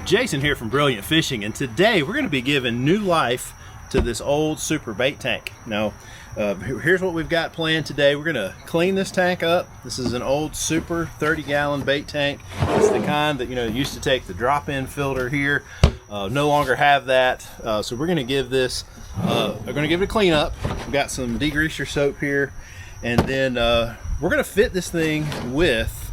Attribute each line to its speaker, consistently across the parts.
Speaker 1: Jason here from Brilliant Fishing, and today we're going to be giving new life to this old super bait tank. Now, here's what we've got planned today. We're going to clean this tank up. This is an old super 30-gallon bait tank. It's the kind that used to take the drop-in filter here. No longer have that. So we're going to give this. We're going to give it a clean up. We've got some degreaser soap here, and then we're going to fit this thing with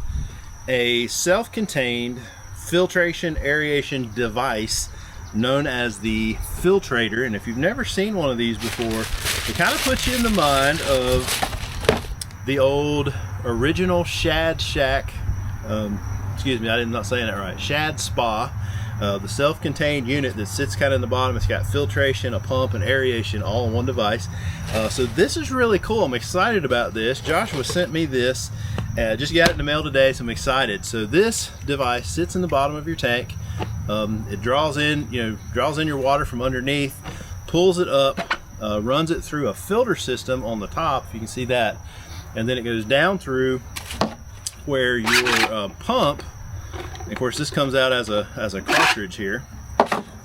Speaker 1: a self-contained filtration aeration device known as the Filtrator. And if you've never seen one of these before, it kind of puts you in the mind of the old original Shad Shack, excuse me, I'm not saying that right, Shad Spa, the self-contained unit that sits kind of in the bottom. It's got filtration, a pump, and aeration all in one device. So this is really cool. I'm excited about this. Joshua sent me this. Just got it in the mail today, so I'm excited. So this device sits in the bottom of your tank. It draws in your water from underneath, pulls it up, runs it through a filter system on the top, if you can see that, and then it goes down through where your pump. And of course, this comes out as a cartridge here,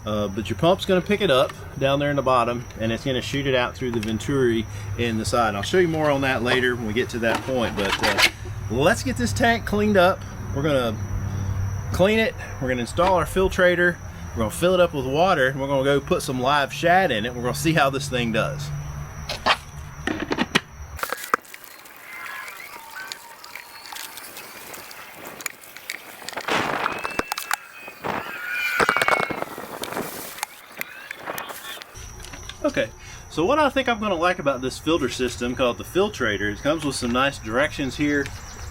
Speaker 1: but your pump's going to pick it up down there in the bottom, and it's going to shoot it out through the venturi in the side. And I'll show you more on that later when we get to that point. But let's get this tank cleaned up. We're going to clean it. We're going to install our filtrator. We're going to fill it up with water, and we're going to go put some live shad in it. We're going to see how this thing does. Okay, so what I think I'm going to like about this filter system called the Filtrator, it comes with some nice directions here.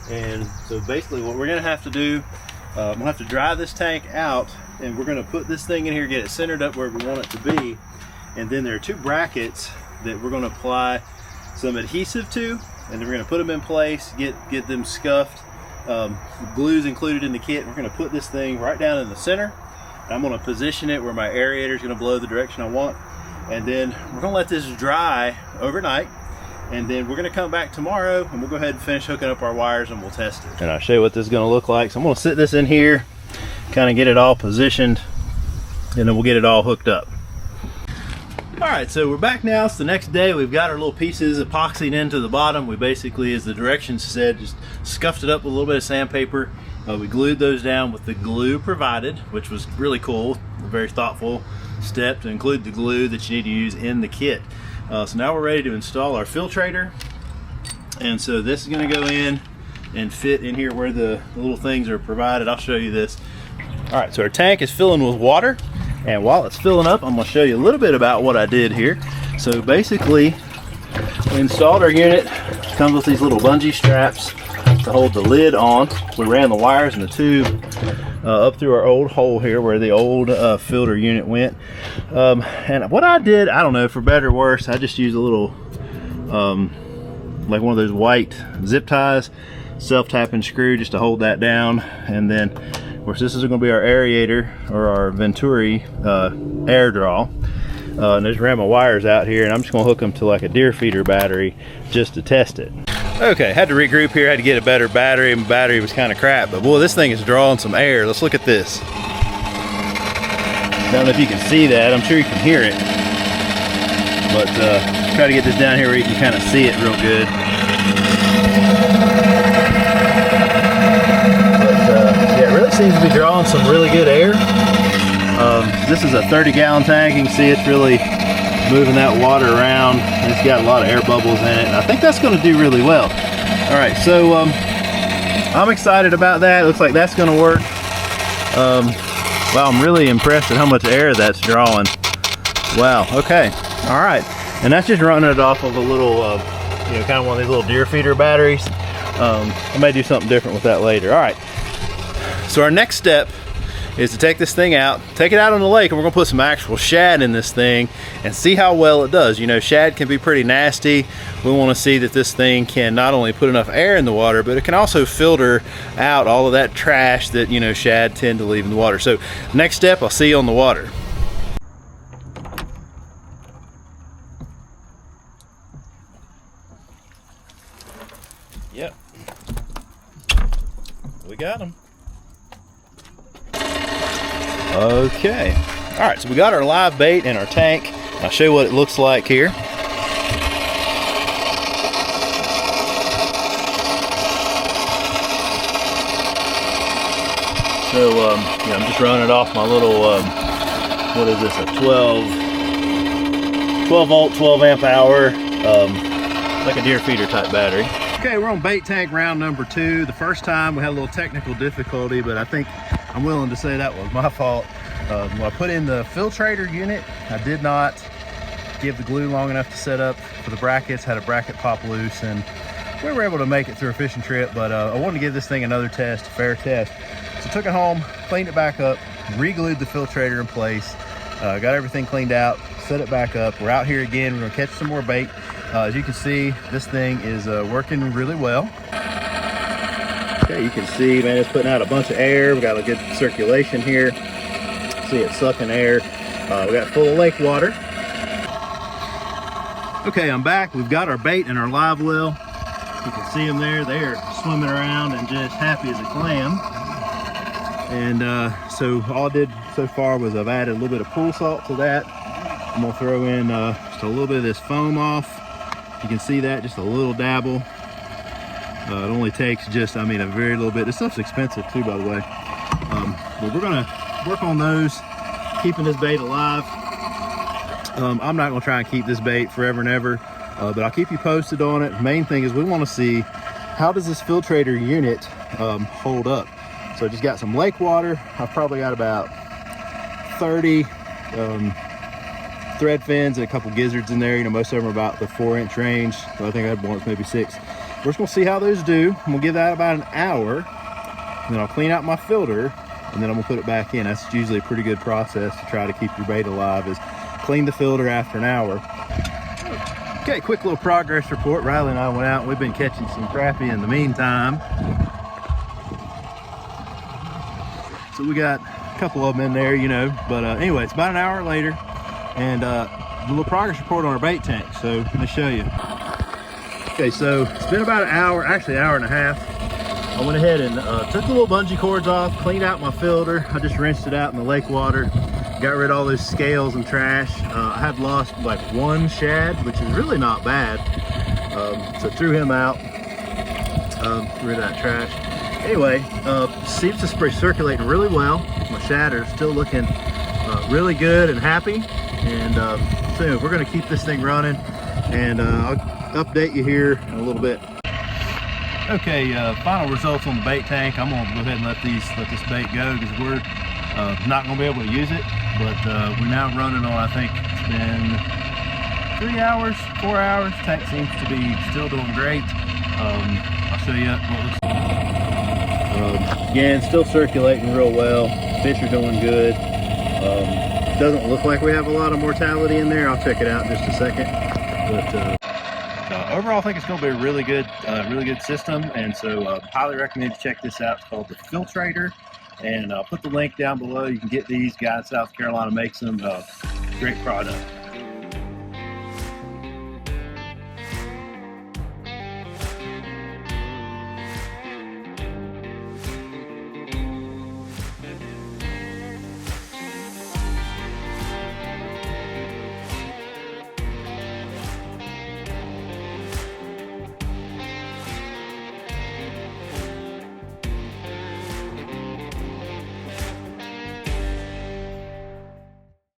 Speaker 1: And so basically what we're going to have to do, we'll have to dry this tank out, and we're going to put this thing in here, get it centered up where we want it to be. And then there are two brackets that we're going to apply some adhesive to, and then we're going to put them in place, get them scuffed. Glue's included in the kit. We're going to put this thing right down in the center. I'm going to position it where my aerator is going to blow the direction I want. And then we're going to let this dry overnight, and then we're going to come back tomorrow and we'll go ahead and finish hooking up our wires and we'll test it. And I'll show you what this is going to look like. So I'm going to sit this in here, kind of get it all positioned, and then we'll get it all hooked up. Alright, so we're back now. It's the next day. We've got our little pieces epoxied into the bottom. We basically, as the directions said, just scuffed it up with a little bit of sandpaper. We glued those down with the glue provided, which was really cool. A very thoughtful step to include the glue that you need to use in the kit. So now we're ready to install our filtrator, and so this is going to go in and fit in here where the little things are provided. I'll show you this. Alright, so our tank is filling with water, and while it's filling up, I'm going to show you a little bit about what I did here. So basically, we installed our unit. It comes with these little bungee straps to hold the lid on. We ran the wires in the tube up through our old hole here where the old filter unit went. And what I did, I don't know, for better or worse, I just used a little like one of those white zip ties, self-tapping screw just to hold that down. And then of course this is going to be our aerator, or our venturi air draw. And I just ran my wires out here, and I'm just going to hook them to like a deer feeder battery just to test it. Okay, had to regroup here, had to get a better battery. My battery was kind of crap, but boy, this thing is drawing some air. Let's look at this. I don't know if you can see that. I'm sure you can hear it. But try to get this down here where you can kind of see it real good. But yeah, it really seems to be drawing some really good air. This is a 30-gallon tank. You can see it's really moving that water around. It's got a lot of air bubbles in it, and I think that's going to do really well. All right, so I'm excited about that. It looks like that's going to work. Wow, I'm really impressed at how much air that's drawing. Wow. Okay. All right, and that's just running it off of a little, kind of one of these little deer feeder batteries. I may do something different with that later. All right. So our next step is to take this thing out, take it out on the lake, and we're gonna put some actual shad in this thing and see how well it does. Shad can be pretty nasty. We want to see that this thing can not only put enough air in the water, but it can also filter out all of that trash that shad tend to leave in the water. So next step, I'll see you on the water. Yep, we got them. Okay. All right, so we got our live bait in our tank. I'll show you what it looks like here. So yeah, I'm just running it off my little, what is this, a 12 volt, 12 amp hour, like a deer feeder type battery. Okay, we're on bait tank round number 2. The first time we had a little technical difficulty, but I think I'm willing to say that was my fault. When I put in the Filtrator unit, I did not give the glue long enough to set up for the brackets, had a bracket pop loose, and we were able to make it through a fishing trip, but I wanted to give this thing another test, a fair test. So took it home, cleaned it back up, re-glued the Filtrator in place, got everything cleaned out, set it back up. We're out here again, we're gonna catch some more bait. As you can see, this thing is working really well. Okay, you can see, man, it's putting out a bunch of air. We got a good circulation here. See it sucking air. We got full of lake water. Okay, I'm back. We've got our bait in our live well. You can see them there. They're swimming around and just happy as a clam. And so all I did so far was I've added a little bit of pool salt to that. I'm gonna throw in just a little bit of this foam off. You can see that, just a little dabble. It only takes just, I mean, a very little bit. This stuff's expensive too, by the way. But we're gonna work on those, keeping this bait alive. I'm not gonna try and keep this bait forever and ever, but I'll keep you posted on it. Main thing is we wanna see, how does this Filtrator unit hold up? So I just got some lake water. I've probably got about 30 thread fins and a couple gizzards in there. You know, most of them are about the 4-inch range. So I think I had once, maybe 6. We're just gonna see how those do. I'm gonna give that about an hour, and then I'll clean out my filter, and then I'm gonna put it back in. That's usually a pretty good process to try to keep your bait alive, is clean the filter after an hour. Okay, quick little progress report. Riley and I went out and we've been catching some crappie in the meantime. So we got a couple of them in there, you know, but anyway, it's about an hour later, and a little progress report on our bait tank. So let me show you. Okay, so it's been about an hour, actually an hour and a half. I went ahead and took the little bungee cords off, cleaned out my filter. I just rinsed it out in the lake water, got rid of all those scales and trash. I had lost like 1 shad, which is really not bad. So threw him out, rid of that trash. Anyway, seems to be circulating really well. My shad are still looking really good and happy. And so we're gonna keep this thing running, and I'll update you here in a little bit. Okay, final results on the bait tank. I'm gonna go ahead and let this bait go, because we're not gonna be able to use it, but we're now running on, I think it's been 3 hours, 4 hours. Tank seems to be still doing great. I'll show you what it looks like. Again, still circulating real well. Fish are doing good. Doesn't look like we have a lot of mortality in there. I'll check it out in just a second. But overall, I think it's going to be a really good system, and so highly recommend you check this out. It's called the Filtrator, and I'll put the link down below. You can get these. Guy in South Carolina makes them. Great product.